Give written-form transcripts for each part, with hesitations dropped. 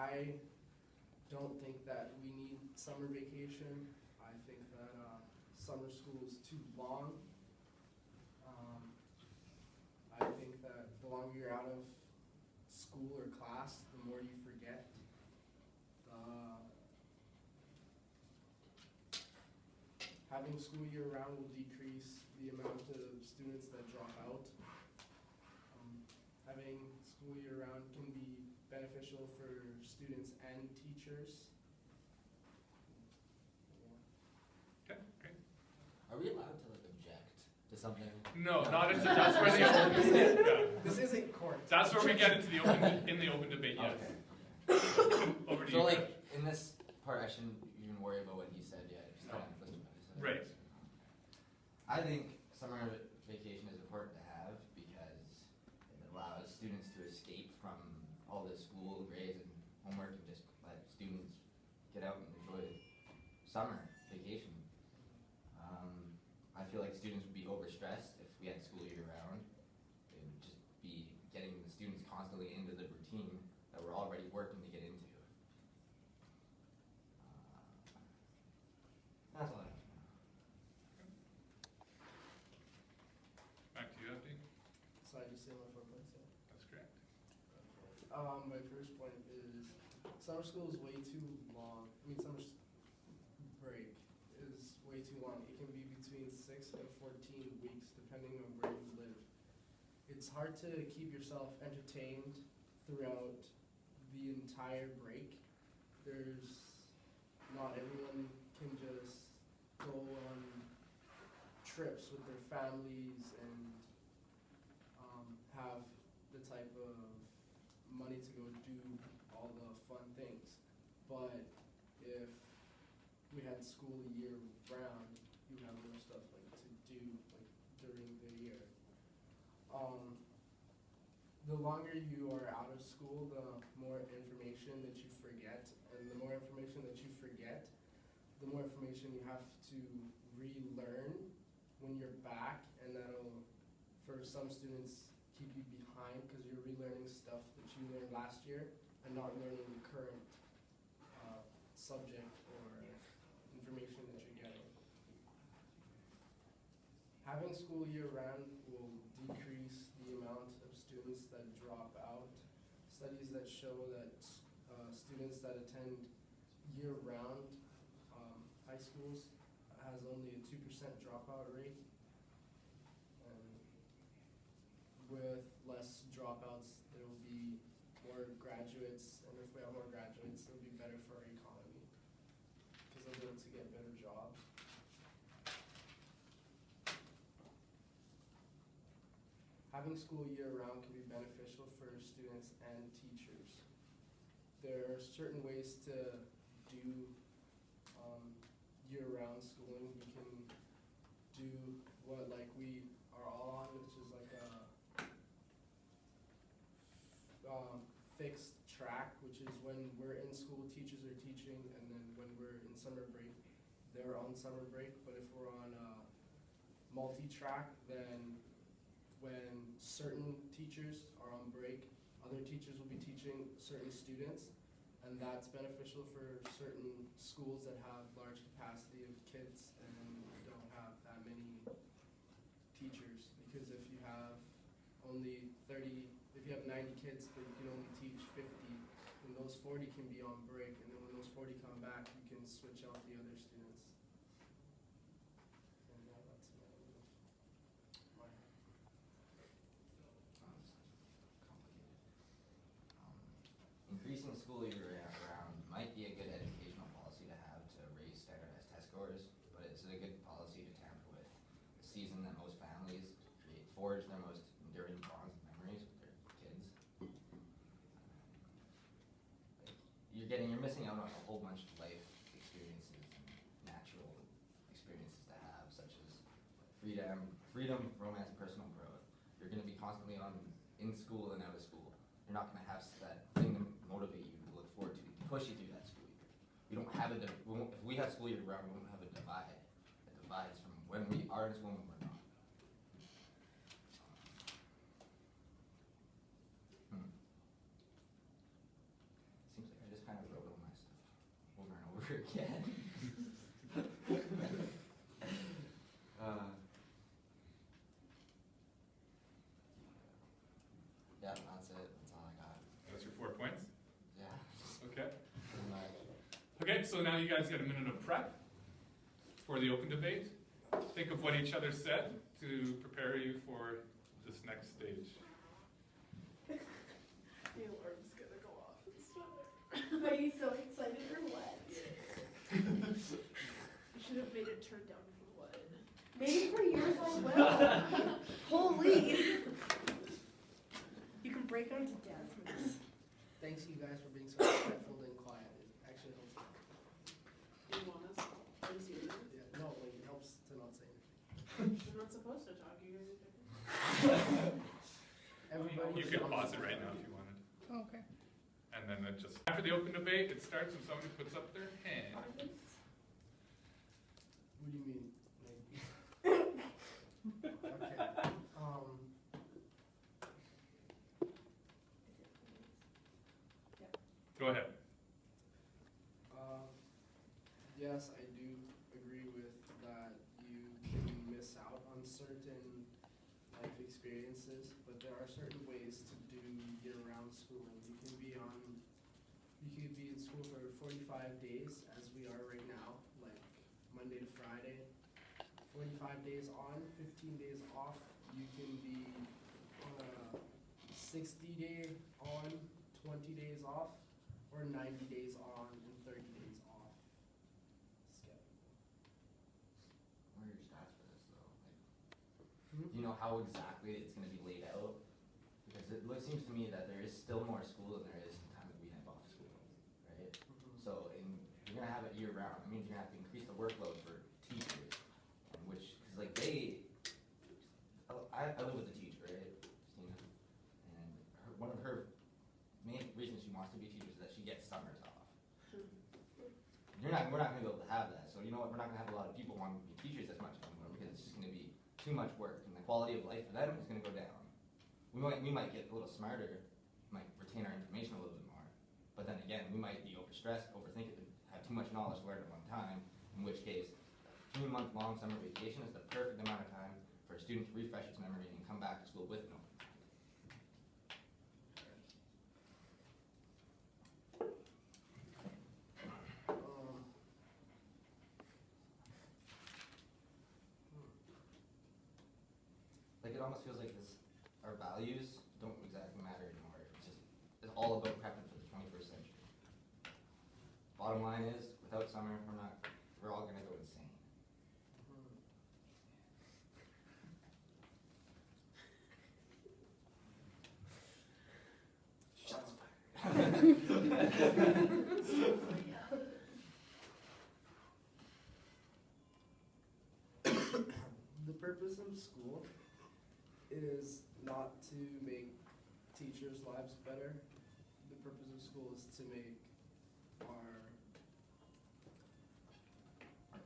I don't think that we need summer vacation. I think that summer school is too long. I think that the longer you're out of school or class, the more you forget. Having school year round will decrease the amount of students that drop out. Having school year round can be beneficial for students and teachers. Okay, great. Are we allowed to like object to something? No, not until that's where the open yeah. This isn't court. That's where we get into the open debate. Yes. Okay. Over to So you. like in this part, I shouldn't even worry about what he said yet. Just kind of listen to what he said. Right. I think summer vacation is important to have because it allows students to escape from all the school grades and homework and just let students get out and enjoy summer vacation. I feel like students would be overstressed if we had school year round. It would just be getting the students constantly into the routine that we're already working to get into. That's all I have. Back to you, FD. So I just say my 4 points. Yeah. That's correct. My first point is summer school is way too long. I mean, break is way too long. It can be between 6 and 14 weeks, depending on where you live. It's hard to keep yourself entertained throughout the entire break. Not everyone can just go on trips with their families and have the type of money to go do all the fun things. But if we had school year round, you have more stuff like to do like during the year. The longer you are out of school, the more information that you forget, and the more information that you forget, the more information you have to relearn when you're back, and that'll, for some students, keep you behind because you're relearning stuff that you learned last year and not learning the current subject or information that you're getting. Having school year round will decrease the amount of students that drop out. Studies that show that students that attend year round high schools has only a 2% dropout rate. And with less dropouts, there will be more graduates, and if we have more graduates, it'll be better for our economy because they'll be able to get better jobs. Having school year round can be beneficial for students and teachers. There are certain ways to do year-round schooling. We can do what like we are all on, which is like a fixed track, which is when we're in school, teachers are teaching, and then when we're in summer break, they're on summer break. But if we're on multi-track, then when certain teachers are on break, other teachers will be teaching certain students, and that's beneficial for certain schools that have large capacity of kids and don't have that many teachers. Because if you have only 90 kids, but you can only teach 50, then those 40 can be on break, and then when those 40 come back, you can switch out the other students. And yeah, that's my Increasing school year round might be a good educational policy to have to raise standardized test scores, but it's a good policy to tamper with the season that most families forge their most enduring bonds and memories with their kids. You're missing out on a whole bunch of life experiences and natural experiences to have, such as freedom, romance, personal growth. You're going to be constantly in school and out of school. You're not going to have that thing to motivate you to look forward to push you through that school year. We don't have if we have school year round, we won't have a divide. It divides from when we are in school and when we're not. Seems like I just over again. Yeah, that's it. That's all I got. That's your 4 points? Yeah, Okay. pretty much. Okay, so now you guys get a minute of prep for the open debate. Think of what each other said to prepare you for this next stage. The alarm's gonna go off and stuff. Are you so excited or what? You should have made it turn down for what? Maybe for yours I will. Holy! You can break out into dance. Thanks you guys for being so respectful and quiet. It actually helps. You want us? Are you serious? Yeah, no, like it helps to not say anything. You're not supposed to talk, you guys are different. Everybody. You can pause it right now if you wanted. Okay. And then it just, after the open debate, it starts when somebody puts up their hand. What do you mean? Like, okay. Go ahead. Yes, I do agree with that you can miss out on certain life experiences, but there are certain ways to do year-round schooling. You could be in school for 45 days, as we are right now, like Monday to Friday. 45 days on, 15 days off. You can be on a 60-day on, 20 days off, or 90 days on and 30 days off schedule. What are your stats for this though? Like, Hmm? do you know how exactly it's going to be laid out? Because it seems to me that there is still more school than there is time that we have off school, right? So you're gonna have it year round. It means you're gonna have to increase the workload for teachers, and which, cause like I live with a teacher, right, Christina, and one of her main reasons she wants to be a teacher is that she gets summers off. We're not gonna be able to have that. So you know what? We're not gonna have a lot of people wanting to be teachers as much anymore because it's just gonna be too much work, and the quality of life for them is gonna go down. We might get a little smarter, might retain our information a little bit more, but then again, we might be overstressed, overthink it, have too much knowledge to learn at one time, in which case, 3-month-long summer vacation is the perfect amount of time for a student to refresh its memory and come back to school with an open mind. Like it almost feels like our values don't exactly matter anymore. It's all about prepping for the 21st century. Bottom line is, without summer, we're all gonna go insane. Shots fired. The purpose of school is not to make teachers' lives better. The purpose of school is to make our,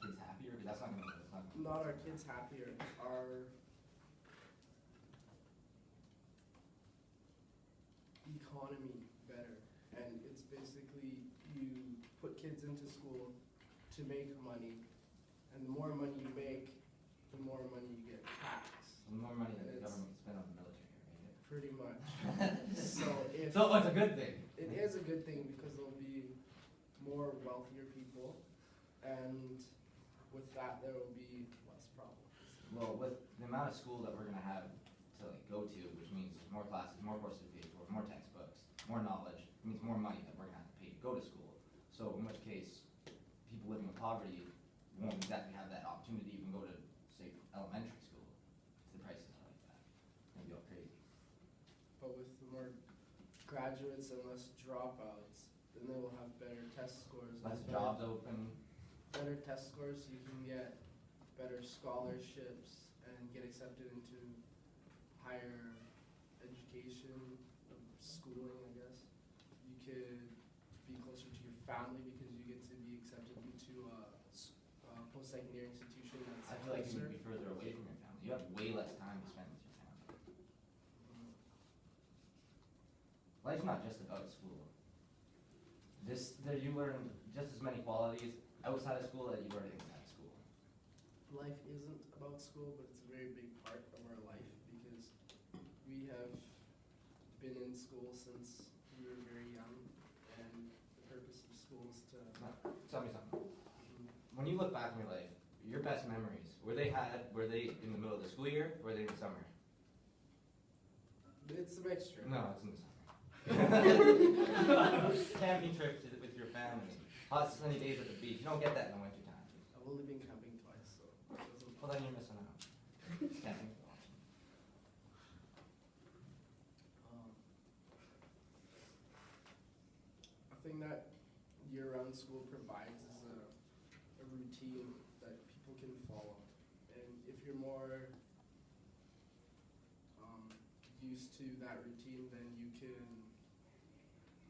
Kids happier? Because that's not our kids happier, our economy better. And it's basically you put kids into school to make money, and the more money you make, the more money you get taxed. the more money that the It's- government spend on the military, right? Pretty much. So if So it's a good thing. it is a good thing because there'll be more wealthier people, and with that there will be less problems. Well, with the amount of school that we're gonna have to like go to, which means more classes, more courses to pay for, more textbooks, more knowledge, it means more money that we're gonna have to pay to go to school. So in which case, people living in poverty won't exactly have that opportunity to even go to, say, elementary school, if the prices are like that. It's gonna be all crazy. But with the more graduates and less dropouts, then they will have better test scores. Less Better- jobs open, Better test scores, you can get better scholarships and get accepted into higher education, schooling, I guess. You could be closer to your family because you get to be accepted into a post-secondary institution that's I feel like you closer. would be further away from your family. You have way less time to spend with your family. Life's not just about school. You learn just as many qualities outside of school that you learn inside of school. Life isn't about school, but it's a very big part of our life because we have been in school since we were very young, and the purpose of school is to. Now, tell me something. When you look back in your life, your best memories, were they in the middle of the school year, or were they in the summer? It's a mixture. No, it's in the summer. Camping trips with your family, hot sunny days at the beach. You don't get that in the winter time. I've only been camping twice, so it doesn't. Well, then you're missing out. It's camping for awesome. A thing that year-round school provides is a routine that people can follow. And if you're more used to that routine, then you can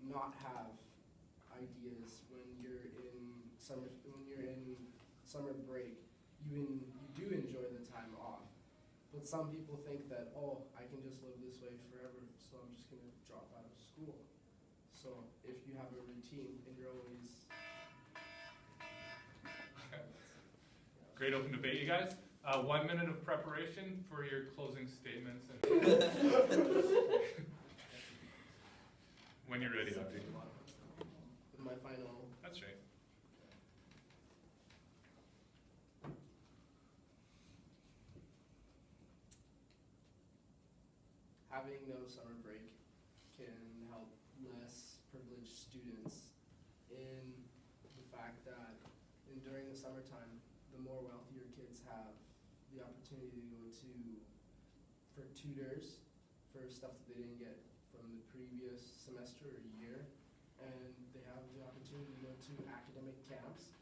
not have ideas when you're in summer break. You do enjoy the time off. But some people think that, oh, I can just live this way forever, so I'm just going to drop out of school. So if you have a routine and you're always... Great open debate, you guys. 1 minute of preparation for your closing statements. And when you're ready, Abdi. With my final... That's right. Having no summer break can help less privileged students in the fact that during the summertime, the more wealthier kids have the opportunity to go for tutors for stuff that they didn't get from the previous semester or year, and they have the opportunity to go to academic camps,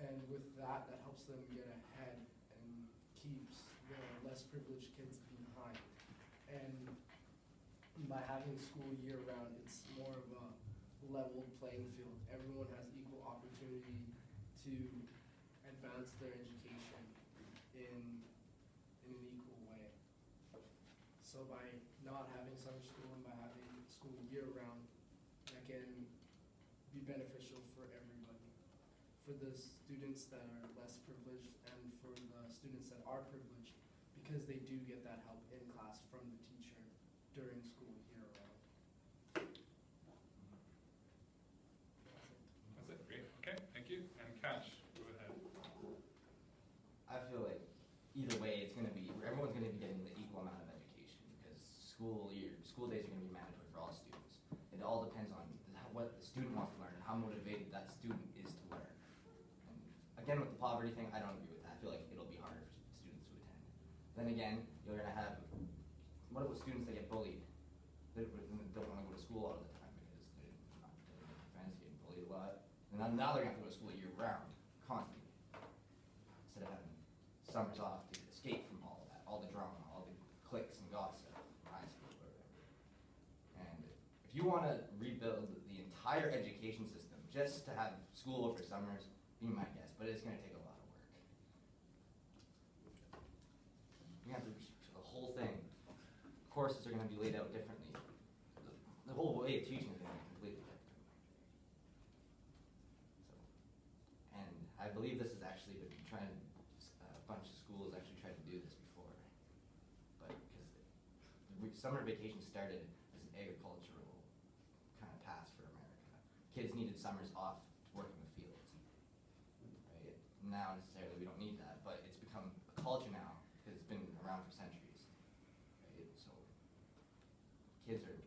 and with that helps them get ahead and keeps the less privileged kids behind. And by having school year-round, it's more of a leveled playing field. Everyone has equal opportunity to advance their education in an equal way. So by not having summer school and by having school year-round, that can be beneficial for everybody. For the students that are less privileged and for the students that are privileged, because they do get that help in class from the teacher during school year-round. That's it. Great. Okay. Thank you. And Cash, go ahead. I feel like either way, everyone's going to be getting the equal amount of education because school days are going to be mandatory for all students. It all depends on what the student wants to learn and how motivated that student is to learn. And again, with the poverty thing, I don't agree with that. I feel like it'll be harder for students to attend. Then again, you're going to have, what about students that get bullied? They don't want to go to school all the time because they're not getting friends, getting bullied a lot. And now they're going to have to go to school year-round, constantly. Instead of having summers off to escape from all of that, all the drama, all the cliques and gossip from high school or whatever. And if you want to rebuild the entire education system just to have school over summers, be my guest, but it's going to take a lot of work. You have to restructure the whole thing. Courses are going to be laid out differently. The whole way of teaching is going to be completely different. So, and I believe this has actually been trying. A bunch of schools actually tried to do this before, but because summer vacation started as an agricultural kind of path for America. Kids needed summers off to work in the fields. Right? Now necessarily we don't need that, but it's become a culture now because it's been around for centuries. Right? So kids are